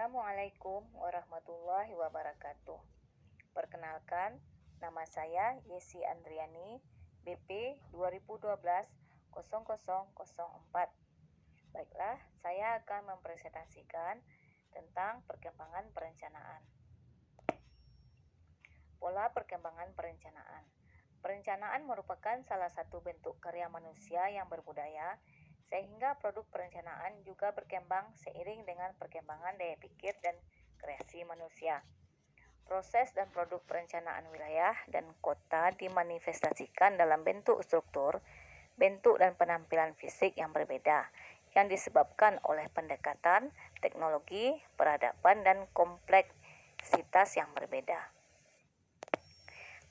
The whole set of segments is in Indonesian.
Assalamualaikum warahmatullahi wabarakatuh. Perkenalkan, nama saya Yesi Andriani, BP 2012-0004. Baiklah, saya akan mempresentasikan tentang perkembangan perencanaan. Pola perkembangan perencanaan. Perencanaan merupakan salah satu bentuk karya manusia yang berbudaya, sehingga produk perencanaan juga berkembang seiring dengan perkembangan daya pikir dan kreasi manusia. Proses dan produk perencanaan wilayah dan kota dimanifestasikan dalam bentuk struktur, bentuk dan penampilan fisik yang berbeda, yang disebabkan oleh pendekatan, teknologi, peradaban, dan kompleksitas yang berbeda.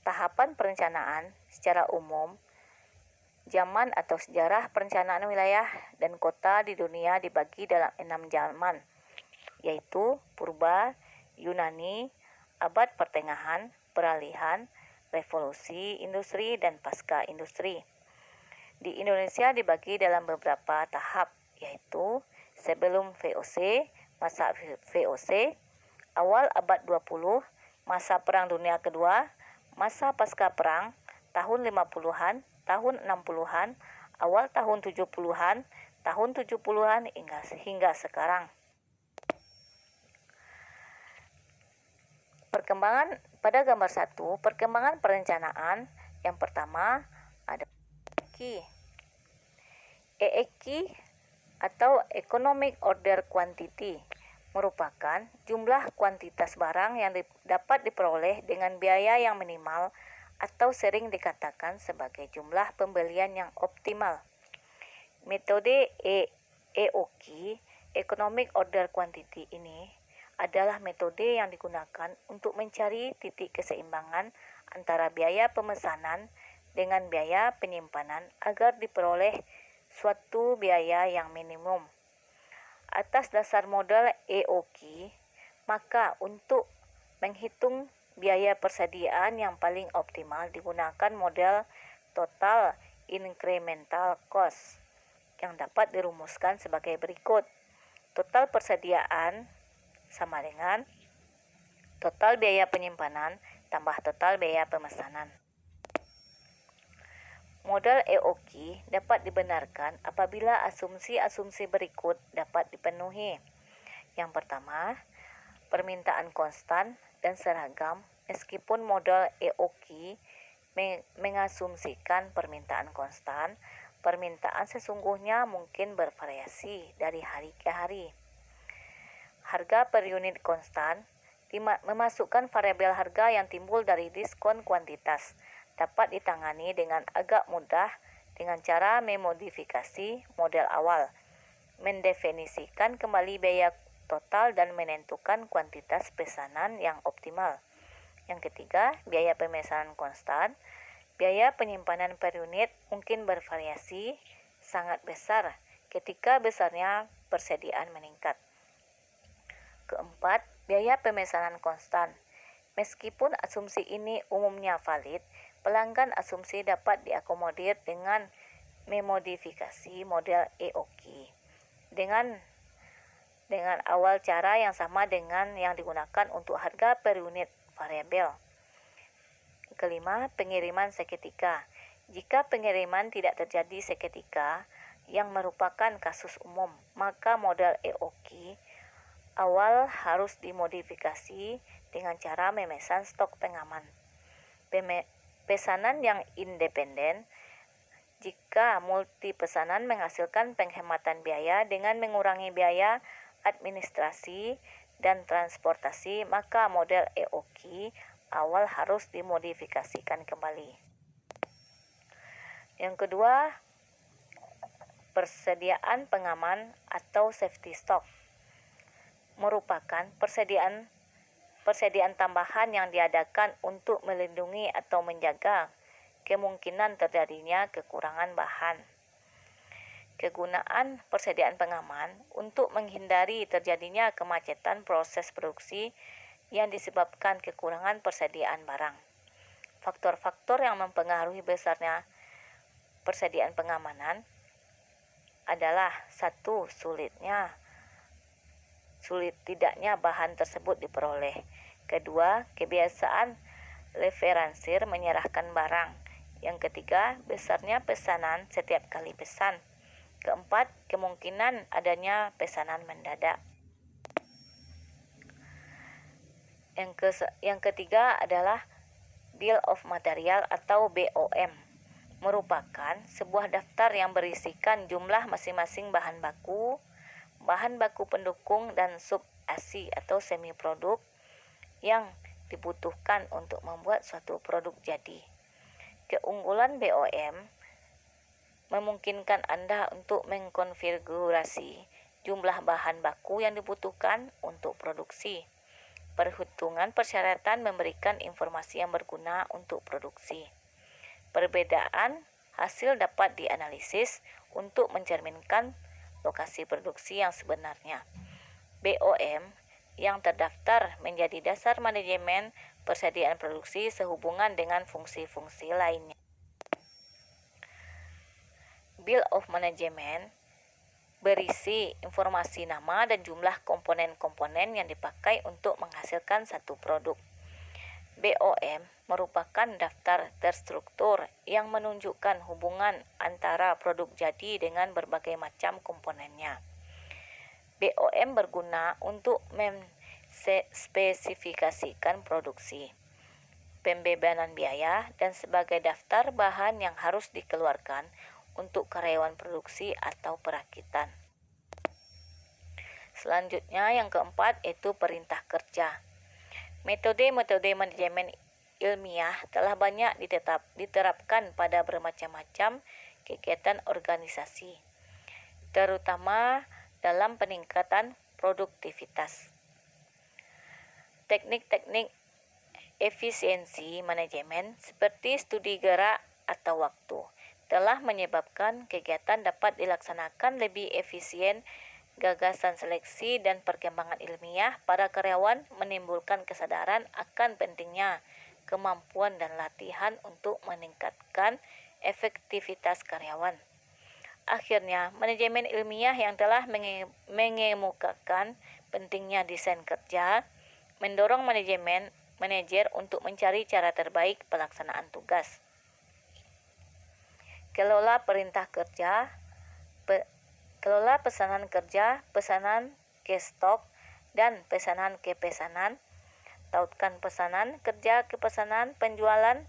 Tahapan perencanaan secara umum, zaman atau sejarah perencanaan wilayah dan kota di dunia dibagi dalam 6 zaman, yaitu Purba, Yunani, Abad Pertengahan, Peralihan, Revolusi Industri, dan Pasca Industri. Di Indonesia dibagi dalam beberapa tahap, yaitu sebelum VOC, masa VOC, awal abad 20, masa Perang Dunia Kedua, masa pasca perang, tahun 50-an, tahun 60-an, awal tahun 70-an, tahun 70-an hingga sekarang. Perkembangan pada gambar 1, perkembangan perencanaan. Yang pertama ada EEQ atau Economic Order Quantity, merupakan jumlah kuantitas barang yang dapat diperoleh dengan biaya yang minimal atau sering dikatakan sebagai jumlah pembelian yang optimal. Metode EOQ, Economic Order Quantity ini adalah metode yang digunakan untuk mencari titik keseimbangan antara biaya pemesanan dengan biaya penyimpanan agar diperoleh suatu biaya yang minimum. Atas dasar model EOQ, maka untuk menghitung biaya persediaan yang paling optimal digunakan model Total Incremental Cost yang dapat dirumuskan sebagai berikut. Total persediaan sama dengan total biaya penyimpanan tambah total biaya pemesanan. Model EOQ dapat dibenarkan apabila asumsi-asumsi berikut dapat dipenuhi. Yang pertama, permintaan konstan dan seragam meskipun model EOQ mengasumsikan permintaan konstan, permintaan sesungguhnya mungkin bervariasi dari hari ke hari. Harga per unit konstan memasukkan variabel harga yang timbul dari diskon kuantitas dapat ditangani dengan agak mudah dengan cara memodifikasi model awal, mendefinisikan kembali biaya total dan menentukan kuantitas pesanan yang optimal. Yang ketiga, biaya pemesanan konstan. Biaya penyimpanan per unit mungkin bervariasi sangat besar ketika besarnya persediaan meningkat. Keempat, biaya pemesanan konstan. Meskipun asumsi ini umumnya valid, pelanggan asumsi dapat diakomodir dengan memodifikasi model EOQ dengan awal cara yang sama dengan yang digunakan untuk harga per unit variabel. Kelima, pengiriman seketika. Jika pengiriman tidak terjadi seketika, yang merupakan kasus umum, maka model EOQ awal harus dimodifikasi dengan cara memesan stok pengaman. Pesanan yang independen. Jika multi pesanan menghasilkan penghematan biaya dengan mengurangi biaya administrasi dan transportasi, maka model EOQ awal harus dimodifikasikan kembali. Yang kedua, persediaan pengaman atau safety stock merupakan persediaan tambahan yang diadakan untuk melindungi atau menjaga kemungkinan terjadinya kekurangan bahan. Kegunaan persediaan pengaman untuk menghindari terjadinya kemacetan proses produksi yang disebabkan kekurangan persediaan barang. Faktor-faktor yang mempengaruhi besarnya persediaan pengamanan adalah 1. sulit tidaknya bahan tersebut diperoleh. Kedua, kebiasaan leveransir menyerahkan barang. Yang ketiga, besarnya pesanan setiap kali pesan. Keempat, kemungkinan adanya pesanan mendadak. Yang ketiga adalah Bill of Material atau BOM, merupakan sebuah daftar yang berisikan jumlah masing-masing bahan baku pendukung dan sub-asi atau semi produk yang dibutuhkan untuk membuat suatu produk jadi. Keunggulan BOM memungkinkan Anda untuk mengkonfigurasi jumlah bahan baku yang dibutuhkan untuk produksi. Perhitungan persyaratan memberikan informasi yang berguna untuk produksi. Perbedaan hasil dapat dianalisis untuk mencerminkan lokasi produksi yang sebenarnya. BOM yang terdaftar menjadi dasar manajemen persediaan produksi sehubungan dengan fungsi-fungsi lainnya. Bill of Management berisi informasi nama dan jumlah komponen-komponen yang dipakai untuk menghasilkan satu produk. BOM merupakan daftar terstruktur yang menunjukkan hubungan antara produk jadi dengan berbagai macam komponennya. BOM berguna untuk menspesifikasikan produksi, pembebanan biaya, dan sebagai daftar bahan yang harus dikeluarkan untuk karyawan produksi atau perakitan. Selanjutnya yang keempat yaitu perintah kerja. Metode-metode manajemen ilmiah telah banyak diterapkan pada bermacam-macam kegiatan organisasi, terutama dalam peningkatan produktivitas. Teknik-teknik efisiensi manajemen seperti studi gerak atau waktu telah menyebabkan kegiatan dapat dilaksanakan lebih efisien. Gagasan seleksi dan perkembangan ilmiah para karyawan menimbulkan kesadaran akan pentingnya kemampuan dan latihan untuk meningkatkan efektivitas karyawan. Akhirnya, manajemen ilmiah yang telah mengemukakan pentingnya desain kerja mendorong manajer untuk mencari cara terbaik pelaksanaan tugas. Kelola perintah kerja, kelola pesanan kerja, pesanan ke stok, dan pesanan ke pesanan. Tautkan pesanan kerja ke pesanan penjualan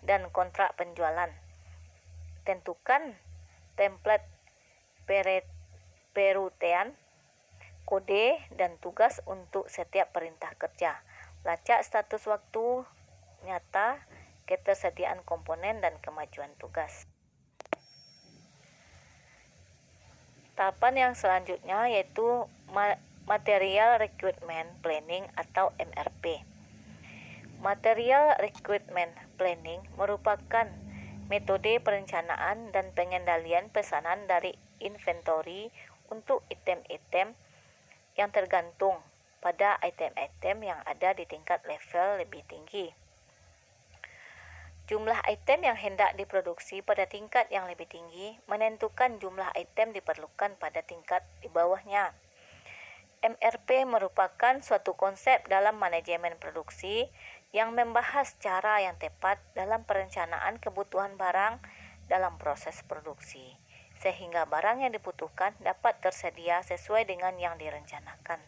dan kontrak penjualan. Tentukan template perutean, kode, dan tugas untuk setiap perintah kerja. Lacak status waktu nyata, ketersediaan komponen, dan kemajuan tugas. Tahapan yang selanjutnya yaitu Material Recruitment Planning atau MRP. Material Recruitment Planning merupakan metode perencanaan dan pengendalian pesanan dari inventory untuk item-item yang tergantung pada item-item yang ada di tingkat level lebih tinggi. Jumlah item yang hendak diproduksi pada tingkat yang lebih tinggi menentukan jumlah item diperlukan pada tingkat di bawahnya. MRP merupakan suatu konsep dalam manajemen produksi yang membahas cara yang tepat dalam perencanaan kebutuhan barang dalam proses produksi, sehingga barang yang dibutuhkan dapat tersedia sesuai dengan yang direncanakan.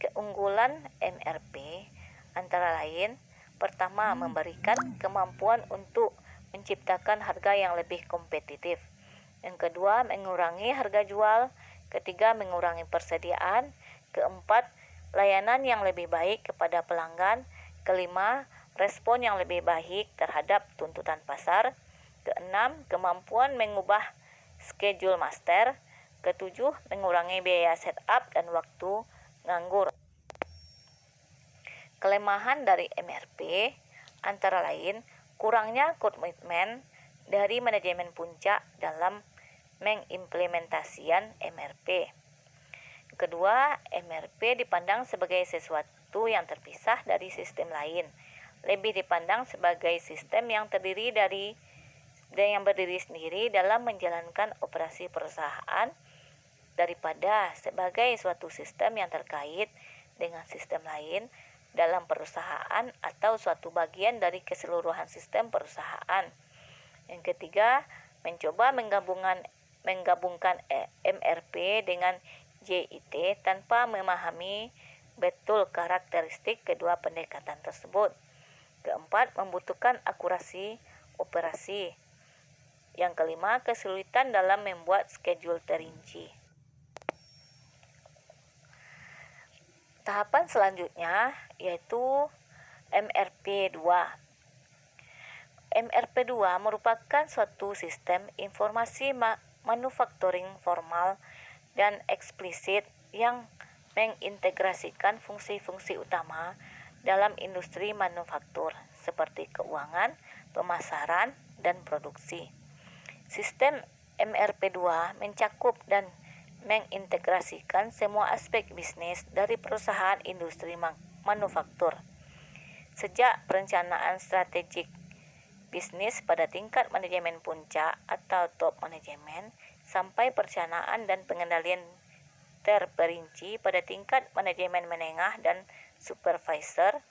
Keunggulan MRP antara lain: pertama, memberikan kemampuan untuk menciptakan harga yang lebih kompetitif. Yang kedua, mengurangi harga jual. Ketiga, mengurangi persediaan. Keempat, layanan yang lebih baik kepada pelanggan. Kelima, respon yang lebih baik terhadap tuntutan pasar. Keenam, kemampuan mengubah schedule master. Ketujuh, mengurangi biaya setup dan waktu nganggur. Kelemahan dari MRP antara lain kurangnya komitmen dari manajemen puncak dalam mengimplementasian MRP. Kedua, MRP dipandang sebagai sesuatu yang terpisah dari sistem lain, lebih dipandang sebagai sistem yang berdiri sendiri dalam menjalankan operasi perusahaan daripada sebagai suatu sistem yang terkait dengan sistem lain dalam perusahaan atau suatu bagian dari keseluruhan sistem perusahaan. Yang ketiga, mencoba menggabungkan MRP dengan JIT tanpa memahami betul karakteristik kedua pendekatan tersebut. Keempat, membutuhkan akurasi operasi. Yang kelima, kesulitan dalam membuat schedule terinci. Tahapan selanjutnya yaitu MRP2. MRP2 merupakan suatu sistem informasi manufacturing formal dan eksplisit yang mengintegrasikan fungsi-fungsi utama dalam industri manufaktur seperti keuangan, pemasaran, dan produksi. Sistem MRP2 mencakup dan mengintegrasikan semua aspek bisnis dari perusahaan industri manufaktur. Sejak perencanaan strategik bisnis pada tingkat manajemen puncak atau top manajemen sampai perencanaan dan pengendalian terperinci pada tingkat manajemen menengah dan supervisor,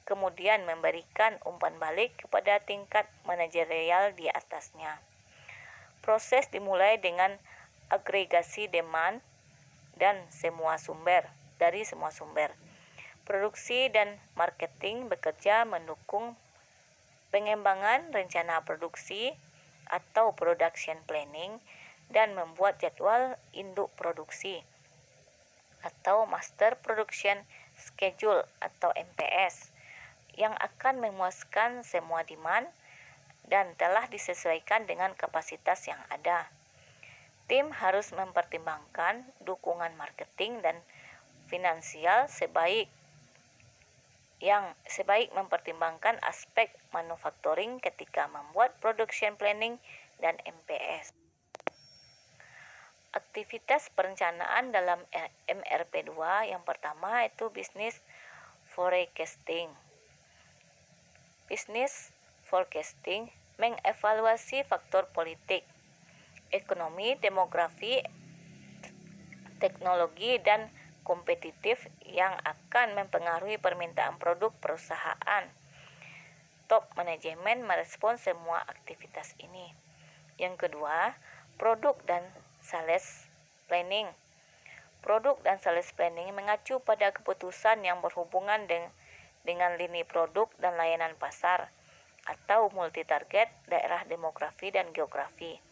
kemudian memberikan umpan balik kepada tingkat manajerial di atasnya. Proses dimulai dengan agregasi demand dan dari semua sumber. Produksi dan marketing bekerja mendukung pengembangan rencana produksi atau production planning dan membuat jadwal induk produksi atau master production schedule atau MPS yang akan memuaskan semua demand dan telah disesuaikan dengan kapasitas yang ada. Tim harus mempertimbangkan dukungan marketing dan finansial sebaik mempertimbangkan aspek manufacturing ketika membuat production planning dan MPS. Aktivitas perencanaan dalam MRP2 yang pertama itu business forecasting. Business forecasting mengevaluasi faktor politik, ekonomi, demografi, teknologi, dan kompetitif yang akan mempengaruhi permintaan produk perusahaan. Top manajemen merespons semua aktivitas ini. Yang kedua, produk dan sales planning. Produk dan sales planning mengacu pada keputusan yang berhubungan dengan lini produk dan layanan pasar atau multi-target, daerah demografi, dan geografi.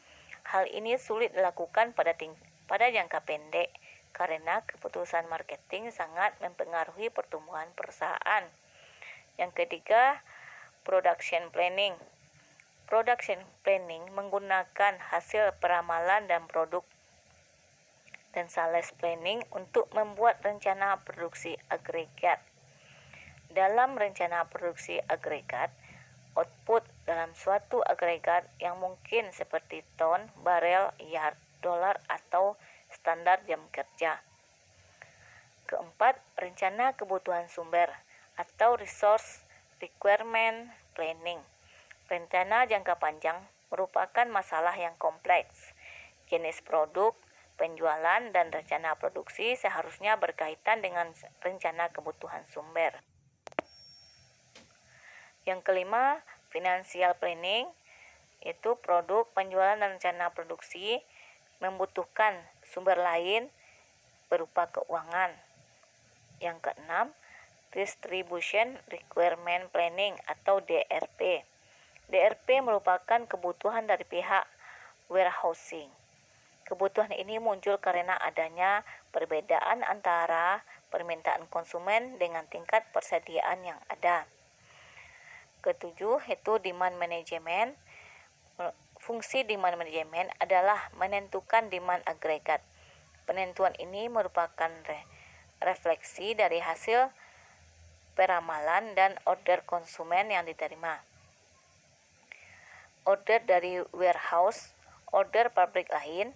Hal ini sulit dilakukan pada jangka pendek karena keputusan marketing sangat mempengaruhi pertumbuhan perusahaan. Yang ketiga, production planning. Production planning menggunakan hasil peramalan dan produk dan sales planning untuk membuat rencana produksi agregat. Dalam rencana produksi agregat, output dalam suatu agregat yang mungkin seperti ton, barel, yard, dolar, atau standar jam kerja. Keempat, rencana kebutuhan sumber atau resource requirement planning. Rencana jangka panjang merupakan masalah yang kompleks. Jenis produk, penjualan, dan rencana produksi seharusnya berkaitan dengan rencana kebutuhan sumber. Yang kelima, financial planning, yaitu produk, penjualan, dan rencana produksi membutuhkan sumber lain berupa keuangan. Yang keenam, distribution requirement planning atau DRP. DRP merupakan kebutuhan dari pihak warehousing. Kebutuhan ini muncul karena adanya perbedaan antara permintaan konsumen dengan tingkat persediaan yang ada. Ketujuh, itu demand management. Fungsi demand management adalah menentukan demand agregat. Penentuan ini merupakan refleksi dari hasil peramalan dan order konsumen yang diterima. Order dari warehouse, order pabrik lain,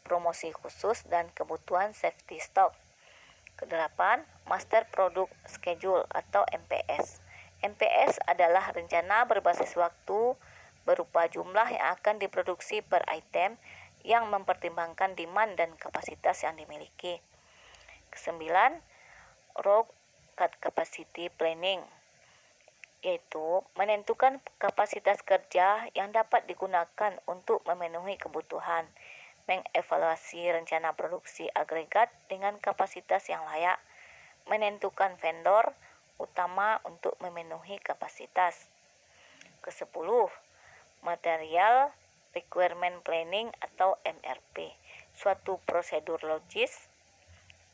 promosi khusus, dan kebutuhan safety stock. Kedelapan, master product schedule atau MPS. MPS adalah rencana berbasis waktu berupa jumlah yang akan diproduksi per item yang mempertimbangkan demand dan kapasitas yang dimiliki. Kesembilan, Road Capacity Planning, yaitu menentukan kapasitas kerja yang dapat digunakan untuk memenuhi kebutuhan, mengevaluasi rencana produksi agregat dengan kapasitas yang layak, menentukan vendor utama untuk memenuhi kapasitas. Kesepuluh, Material Requirement Planning atau MRP, suatu prosedur logis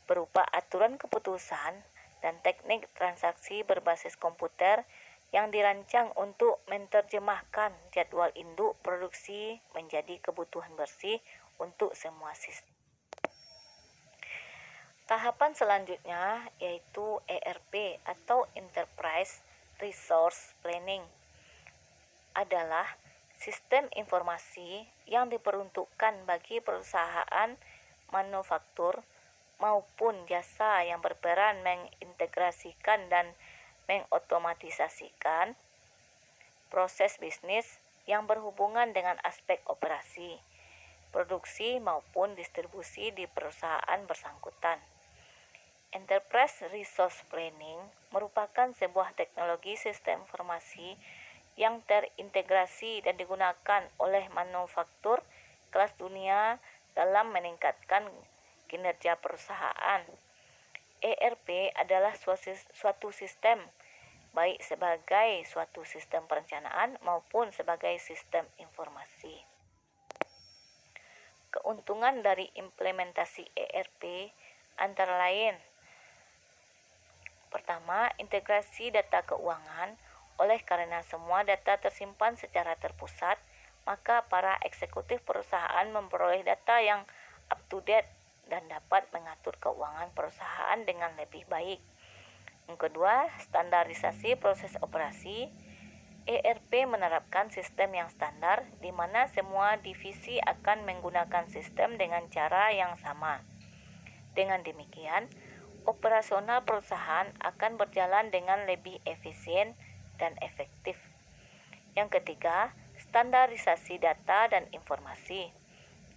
berupa aturan keputusan dan teknik transaksi berbasis komputer yang dirancang untuk menerjemahkan jadwal induk produksi menjadi kebutuhan bersih untuk semua sistem. Tahapan selanjutnya yaitu ERP atau Enterprise Resource Planning adalah sistem informasi yang diperuntukkan bagi perusahaan manufaktur maupun jasa yang berperan mengintegrasikan dan mengotomatisasikan proses bisnis yang berhubungan dengan aspek operasi, produksi maupun distribusi di perusahaan bersangkutan. Enterprise Resource Planning merupakan sebuah teknologi sistem informasi yang terintegrasi dan digunakan oleh manufaktur kelas dunia dalam meningkatkan kinerja perusahaan. ERP adalah suatu sistem, baik sebagai suatu sistem perencanaan maupun sebagai sistem informasi. Keuntungan dari implementasi ERP antara lain: pertama, integrasi data keuangan. Oleh karena semua data tersimpan secara terpusat, maka para eksekutif perusahaan memperoleh data yang up-to-date dan dapat mengatur keuangan perusahaan dengan lebih baik. Yang kedua, standarisasi proses operasi. ERP menerapkan sistem yang standar di mana semua divisi akan menggunakan sistem dengan cara yang sama. Dengan demikian, operasional perusahaan akan berjalan dengan lebih efisien dan efektif. Yang ketiga, standarisasi data dan informasi.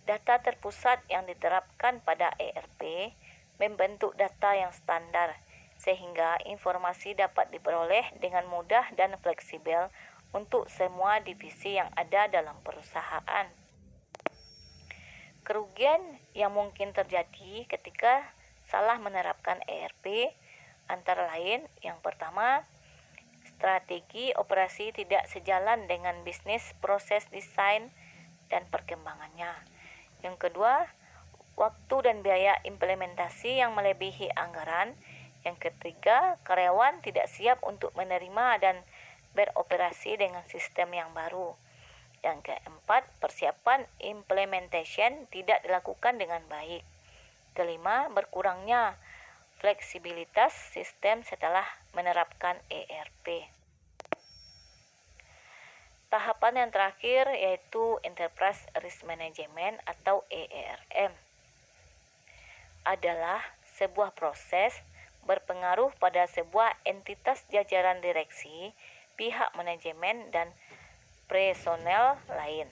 Data terpusat yang diterapkan pada ERP membentuk data yang standar, sehingga informasi dapat diperoleh dengan mudah dan fleksibel untuk semua divisi yang ada dalam perusahaan. Kerugian yang mungkin terjadi ketika salah menerapkan ERP antara lain: yang pertama, strategi operasi tidak sejalan dengan bisnis proses desain dan perkembangannya. Yang kedua, waktu dan biaya implementasi yang melebihi anggaran. Yang ketiga, karyawan tidak siap untuk menerima dan beroperasi dengan sistem yang baru. Yang keempat, persiapan implementation tidak dilakukan dengan baik. Kelima, berkurangnya fleksibilitas sistem setelah menerapkan ERP. Tahapan yang terakhir yaitu Enterprise Risk Management atau ERM. Adalah sebuah proses berpengaruh pada sebuah entitas jajaran direksi, pihak manajemen, dan personel lain.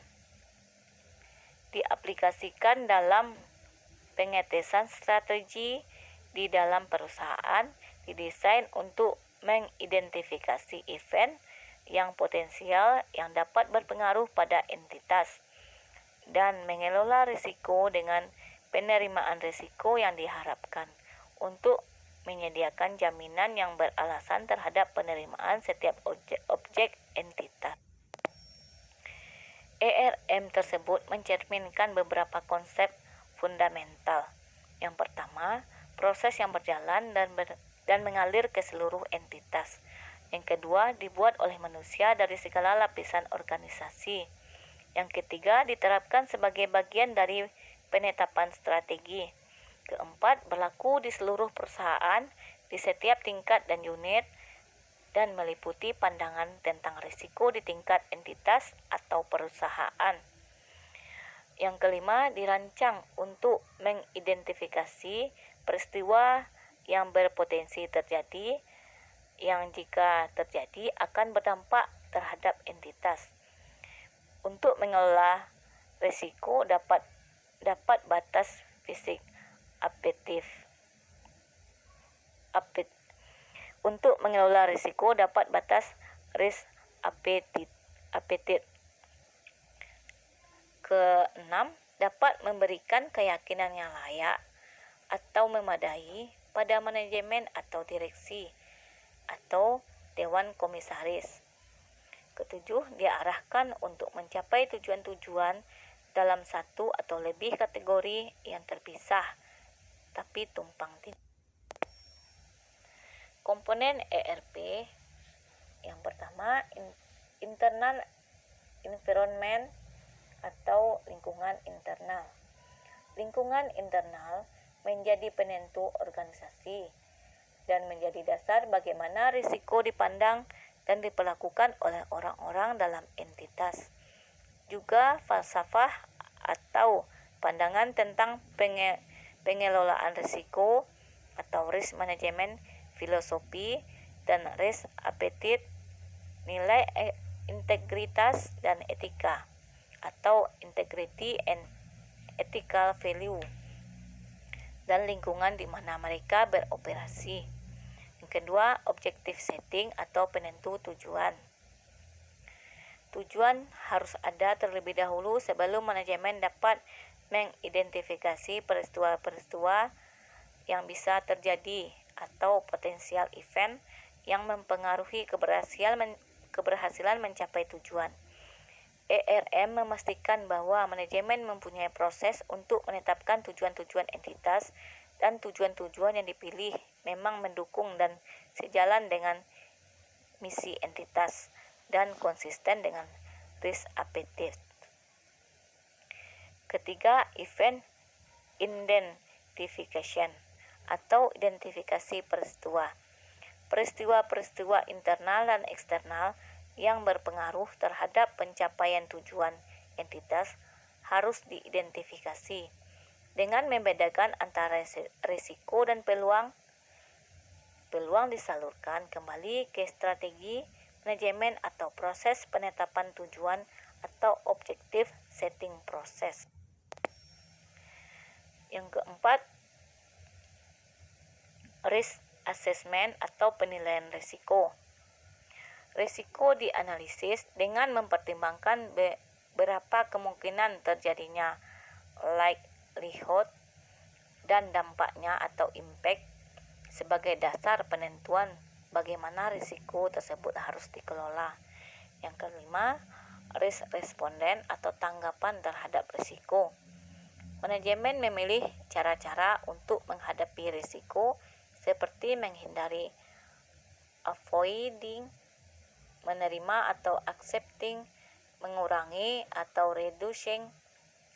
Diaplikasikan dalam pengetesan strategi di dalam perusahaan, didesain untuk mengidentifikasi event yang potensial yang dapat berpengaruh pada entitas dan mengelola risiko dengan penerimaan risiko yang diharapkan untuk menyediakan jaminan yang beralasan terhadap penerimaan setiap objek entitas. ERM tersebut mencerminkan beberapa konsep fundamental. Yang pertama, proses yang berjalan dan mengalir ke seluruh entitas. Yang kedua, dibuat oleh manusia dari segala lapisan organisasi. Yang ketiga, diterapkan sebagai bagian dari penetapan strategi. Keempat, berlaku di seluruh perusahaan, di setiap tingkat dan unit, dan meliputi pandangan tentang risiko di tingkat entitas atau perusahaan. Yang kelima, dirancang untuk mengidentifikasi peristiwa yang berpotensi terjadi, yang jika terjadi akan berdampak terhadap entitas. Untuk mengelola risiko dapat dapat batas fisik untuk mengelola risiko dapat batas risk appetite. Keenam, dapat memberikan keyakinan yang layak atau memadai pada manajemen atau direksi atau dewan komisaris. Ketujuh, diarahkan untuk mencapai tujuan-tujuan dalam satu atau lebih kategori yang terpisah tapi tumpang tindih. Komponen ERP yang pertama, internal environment atau lingkungan internal. Lingkungan internal menjadi penentu organisasi dan menjadi dasar bagaimana risiko dipandang dan diperlakukan oleh orang-orang dalam entitas. Juga falsafah atau pandangan tentang pengelolaan risiko atau risk management, filosofi dan risk appetite, nilai integritas dan etika atau integrity and ethical value, dan lingkungan di mana mereka beroperasi. Yang kedua, objective setting atau penentu tujuan. Tujuan harus ada terlebih dahulu sebelum manajemen dapat mengidentifikasi peristiwa-peristiwa yang bisa terjadi atau potensial event yang mempengaruhi keberhasilan mencapai tujuan. ERM memastikan bahwa manajemen mempunyai proses untuk menetapkan tujuan-tujuan entitas dan tujuan-tujuan yang dipilih memang mendukung dan sejalan dengan misi entitas dan konsisten dengan risk appetite. Ketiga, event identification atau identifikasi peristiwa. Peristiwa-peristiwa internal dan eksternal yang berpengaruh terhadap pencapaian tujuan entitas harus diidentifikasi dengan membedakan antara risiko dan peluang. Peluang disalurkan kembali ke strategi manajemen atau proses penetapan tujuan atau objective setting process. Yang keempat, risk assessment atau penilaian risiko. Risiko dianalisis dengan mempertimbangkan beberapa kemungkinan terjadinya likelihood dan dampaknya atau impact sebagai dasar penentuan bagaimana risiko tersebut harus dikelola. Yang kelima, risk responden atau tanggapan terhadap risiko. Manajemen memilih cara-cara untuk menghadapi risiko seperti menghindari, avoiding, menerima atau accepting, mengurangi atau reducing,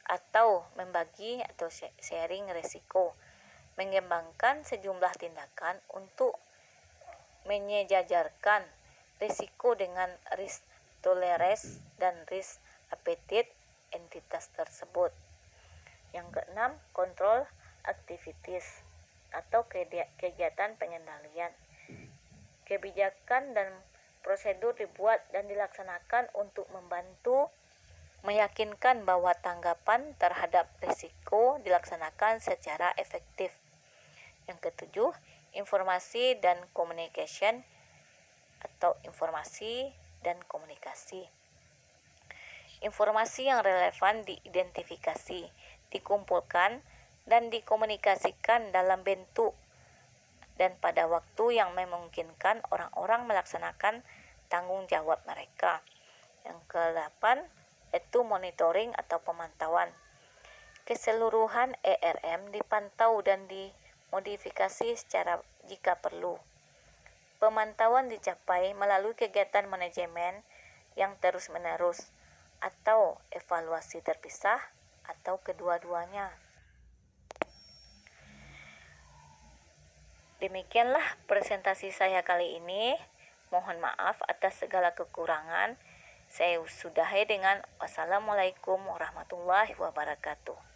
atau membagi atau sharing risiko, mengembangkan sejumlah tindakan untuk menyejajarkan risiko dengan risk tolerance dan risk appetite entitas tersebut. Yang keenam, control activities atau kegiatan pengendalian. Kebijakan dan prosedur dibuat dan dilaksanakan untuk membantu meyakinkan bahwa tanggapan terhadap risiko dilaksanakan secara efektif. Yang ketujuh, informasi dan communication atau informasi dan komunikasi. Informasi yang relevan diidentifikasi, dikumpulkan, dan dikomunikasikan dalam bentuk dan pada waktu yang memungkinkan orang-orang melaksanakan tanggung jawab mereka. Yang ke-8, itu monitoring atau pemantauan. Keseluruhan ERM dipantau dan dimodifikasi secara jika perlu. Pemantauan dicapai melalui kegiatan manajemen yang terus-menerus atau evaluasi terpisah atau kedua-duanya. Demikianlah presentasi saya kali ini. Mohon maaf atas segala kekurangan. Saya sudahi dengan wassalamualaikum warahmatullahi wabarakatuh.